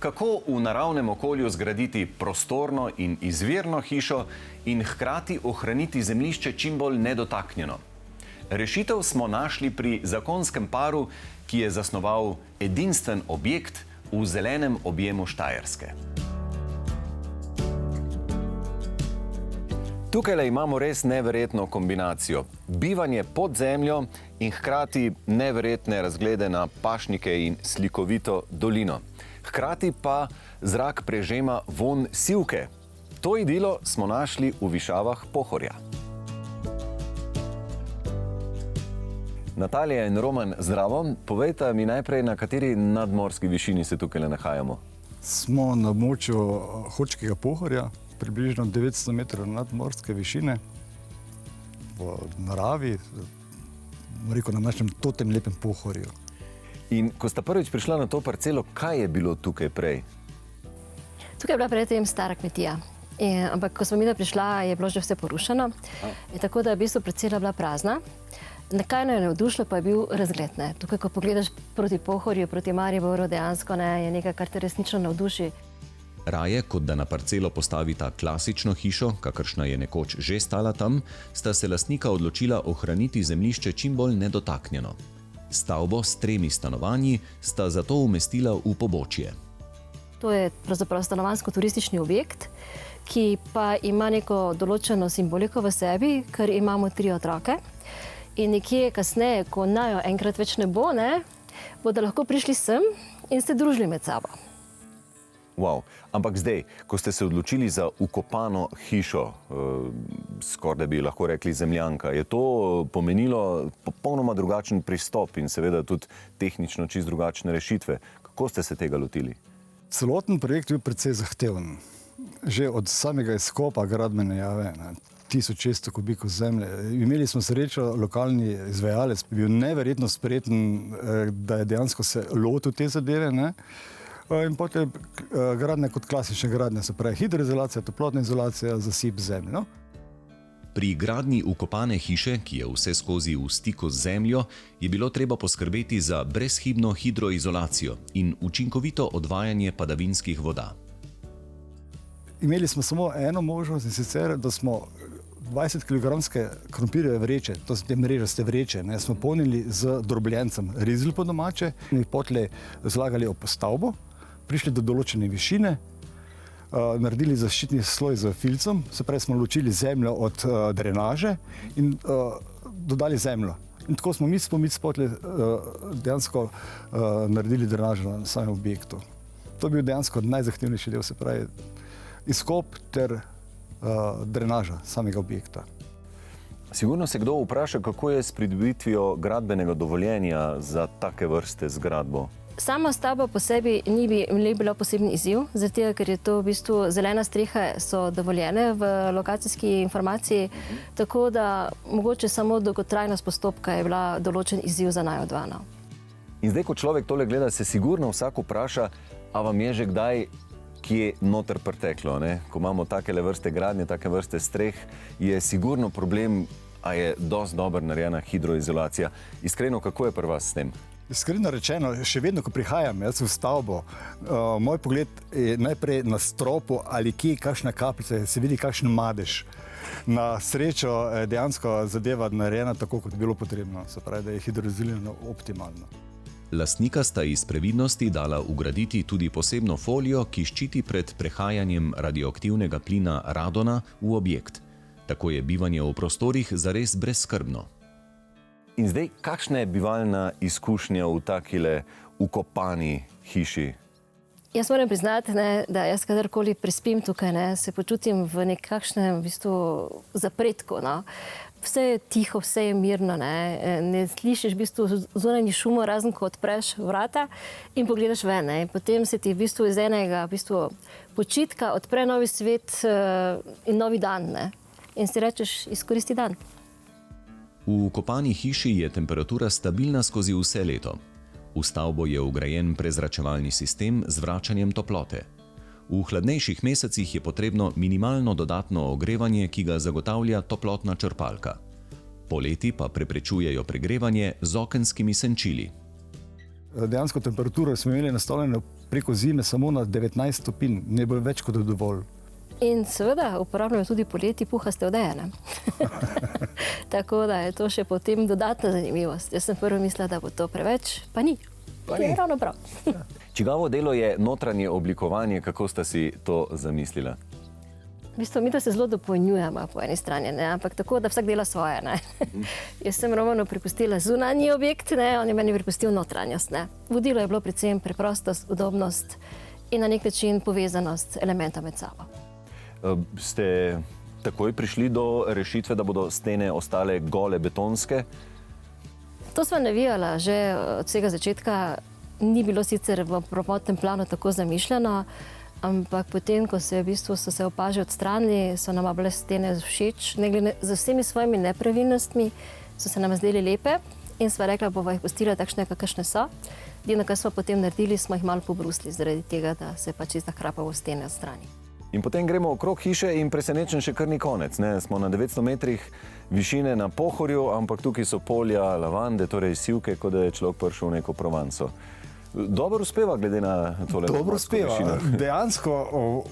Kako v naravnem okolju zgraditi prostorno in izvirno hišo in hkrati ohraniti zemljišče čim bolj nedotaknjeno? Rešitev smo našli pri zakonskem paru, ki je zasnoval edinstven objekt v zelenem objemu Štajerske. Tukaj imamo res neverjetno kombinacijo. Bivanje pod zemljo in hkrati neverjetne razglede na pašnike in slikovito dolino. Hkrati pa zrak prežema vonj sivke. To idilo smo našli v višavah Pohorja. Natalija in Roman, zdravo. Povejte mi najprej, na kateri nadmorski višini se tukaj nahajamo. Smo na območju Hočkega Pohorja, približno 900 metrov nadmorske višine, v naravi, rekel, na našem totem lepem Pohorju. In ko sta prvič prišla na to parcelo, kaj je bilo tukaj prej? Tukaj je bila predtem stara kmetija. Ampak ko smo mi prišla, je bilo že vse porušeno. Tako da je v bistvu parcela bila prazna. Nekaj je navdušilo, pa je bil razgled. Tukaj, ko pogledaš proti Pohorju, proti Mariboru, dejansko je nekaj, kar te resnično navduši. Raje, kot da na parcelo postavita klasično hišo, kakršna je nekoč že stala tam, sta se lastnika odločila ohraniti zemljišče čim bolj nedotaknjeno. Stavbo s 3 stanovanji sta zato umestila v pobočje. To je pravzaprav stanovanjsko-turistični objekt, ki pa ima neko določeno simboliko v sebi, ker imamo 3 otroke. In nekje kasneje, ko najo enkrat več ne bo, bodo lahko prišli sem in se družili med sabo. Wow. Ampak zdaj, ko ste se odločili za ukopano hišo, skoraj bi lahko rekli zemljanka, je to pomenilo popolnoma drugačen pristop in seveda tudi tehnično čist drugačne rešitve. Kako ste se tega lotili? Celoten projekt je bil precej zahteven. Že od samega izkopa gradbene jave, 1600 kubikov zemlje. Imeli smo srečo, lokalni izvajalec je bil neverjetno spreten, da je dejansko se lotil te zadeve. In potem gradnja kot klasične gradnje, se pravi hidroizolacija, toplotna izolacija, zasip zemljo. Pri gradnji ukopane hiše, ki je vse skozi v stiku z zemljo, je bilo treba poskrbeti za brezhibno hidroizolacijo in učinkovito odvajanje padavinskih voda. Imeli smo samo eno možnost, in sicer, da smo 20 kg krompirjeve vreče, to so te mrežaste vreče, smo polnili z drobljencem rizel po domače in jih potlej zlagali ob stavbo, prišli do določene višine, naredili zaščitni sloj z filcem, se pravi smo ločili zemljo od drenaže in dodali zemljo. In tako smo mic po mic potlej dejansko naredili drenažo na samem objektu. To je bil dejansko najzahtevnejši del, se pravi izkop ter drenaža samega objekta. Sigurno se kdo vpraša, kako je s pridobitvijo gradbenega dovoljenja za take vrste zgradbo? Sama stavba po sebi ni bila poseben izziv, zato ker je to v bistvu zelena streha, so dovoljene v lokacijski informaciji, tako da mogoče samo dolgotrajnost postopka je bila določen izziv za naju dva. In zdaj, ko človek tole gleda, se sigurno vsak vpraša, a vam je že kdaj kje noter preteklo, Ko imamo takele vrste gradnje, take vrste streh, je sigurno problem, a je dosti dobro narejena hidroizolacija. Iskreno, kako je pri vas s tem? Iskreno rečeno, še vedno, ko prihajam v stavbo, moj pogled je najprej na stropu ali kje kakšna kapljica, se vidi kakšen madež. Na srečo dejansko zadeva narejena tako, kot je bilo potrebno, se pravi, da je hidroizolirano optimalno. Lastnika sta iz previdnosti dala vgraditi tudi posebno folijo, ki ščiti pred prehajanjem radioaktivnega plina radona v objekt. Tako je bivanje v prostorih zares brezskrbno. In zdaj, kakšna je bivalna izkušnja v takile ukopani hiši? Jaz moram priznati, da jaz kadarkoli prespim tukaj, se počutim v nekakšnem zapretku. Vse je tiho, vse je mirno, ne slišiš v bistvu zunanji šumo, razen ko odpreš vrata in pogledaš ven. Potem se ti v bistvu iz enega počitka odpre novi svet in novi dan. In si rečeš, izkoristi dan. V ukopani hiši je temperatura stabilna skozi vse leto. V stavbo je vgrajen prezračevalni sistem z vračanjem toplote. V hladnejših mesecih je potrebno minimalno dodatno ogrevanje, ki ga zagotavlja toplotna črpalka. Poleti pa preprečujejo pregrevanje z okenskimi senčili. Dejansko temperaturo smo imeli nastavljeno preko zime samo na 19 stopinj, ne bo več kot dovolj. In seveda uporabljamo tudi poleti puhaste odeje. Ne? Tako da je to še potem dodatna zanimivost. Jaz sem prvo mislila, da bo to preveč, pa ni. Je ravno prav. Čigavo delo je notranje oblikovanje, kako sta si to zamislila? V bistvu mi to se zelo dopolnjujemo po eni strani, ne? Ampak tako, da vsak dela svoje. Ne? Jaz sem Romanu prepustila zunanji objekt, ne? On je meni prepustil notranjost. Ne? Vodilo je bilo predvsem preprostost, udobnost in na nek način povezanost elementov med sabo. Ste takoj prišli do rešitve, da bodo stene ostale gole betonske? To smo navijala že od vsega začetka. Ni bilo sicer v prvotnem planu tako zamišljeno, ampak potem, ko so se opaže odstranili, so nam bile stene všeč. Z vsemi svojimi nepravilnostmi so se nam zdeli lepe in sva rekla, bova jih pustila takšne, kakršne so. Edino, kar smo potem naredili, smo jih malo pobrusili zaradi tega, da se pač čisto hrapavo stene odstrani. In potem gremo okrog hiše in presenečen še kar ni konec. Ne? Smo na 900 metrih višine na Pohorju, ampak tukaj so polja lavande, torej sivke, kot da je človek prišel v neko Provanco. Dobro uspeva glede na tole Dobro višino. uspeva. Dejansko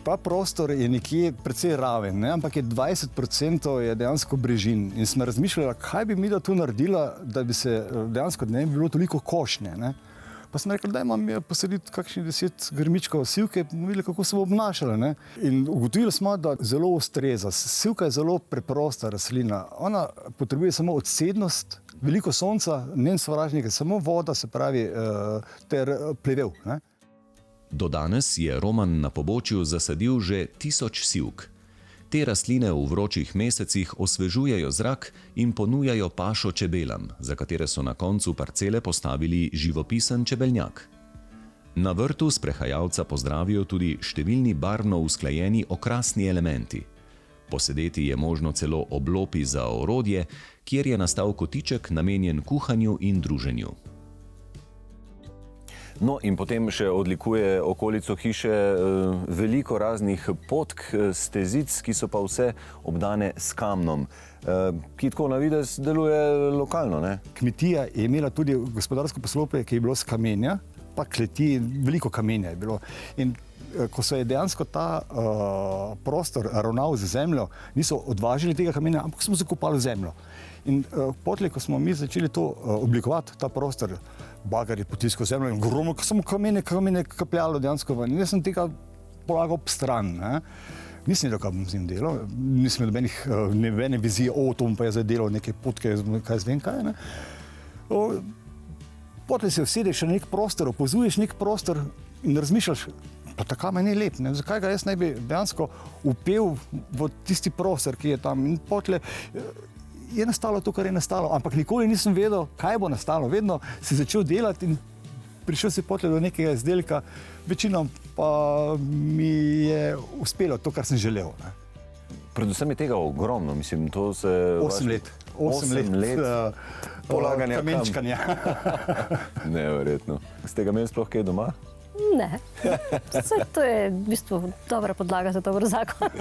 ta prostor je nekje precej raven, ne? Ampak je 20% je dejansko brežin. In smo razmišljali, kaj bi mi da tu naredila, da bi se dejansko ne bi bilo toliko košnje. Ne? Pa sem rekel, da imam posaditi kakšnih 10 grmičkov sivke, videli, kako se bo obnašala. Ne? In ugotovili smo, da zelo ustreza. Sivka je zelo preprosta rastlina. Ona potrebuje samo odsednost, veliko sonca, njen sovražnik je samo voda, se pravi, ter plevel. Ne? Do danes je Roman na pobočju zasadil že 1000 sivk. Te rastline v vročih mesecih osvežujejo zrak in ponujajo pašo čebelam, za katere so na koncu parcele postavili živopisen čebeljak. Na vrtu sprehajalca pozdravijo tudi številni barvno usklajeni okrasni elementi. Posedeti je možno celo ob lopi za orodje, kjer je nastal kotiček namenjen kuhanju in druženju. No, in potem še odlikuje okolico hiše veliko raznih potk, stezic, ki so pa vse obdane s kamnom, ki tako na videz deluje lokalno, ne? Kmetija je imela tudi gospodarsko poslopje, ki je bilo s kamenja, pa kleti, veliko kamenja je bilo. In ko se je dejansko ta prostor ravnal z zemljo, niso odvažili tega kamenja, ampak smo zakopali zemljo. In potlej, ko smo mi začeli to oblikovati, ta prostor, bagar je potiskal zemljo in ogromno, samo kamenje kapljalo dejansko ven. In jaz sem tega polagal ob stran. Ne? Nisem vedel, kaj bom z njim delal, nisem imel nobene vizije, to bom pa jaz zdaj delal neke potke, kaj zvem kaj. Ne? Potlej se usedeš na nek prostor, opazuješ nek prostor in razmišljaš, pa ta kamen je lep, ne? Zakaj ga jaz ne bi dejansko upel v tisti prostor, ki je tam. In potlej je nastalo to, kar je nastalo, ampak nikoli nisem vedel, kaj bo nastalo. Vedno si začel delati in prišel si potlej do nekega izdelka, večino pa mi je uspelo to, kar sem želel. Ne? Predvsem je tega ogromno, mislim, to se... 8 let. 8 let polaganja kamenčkanja. Neverjetno. Ste ga imeli sploh kaj doma? Ne. To je v bistvu dobra podlaga za dober zakon.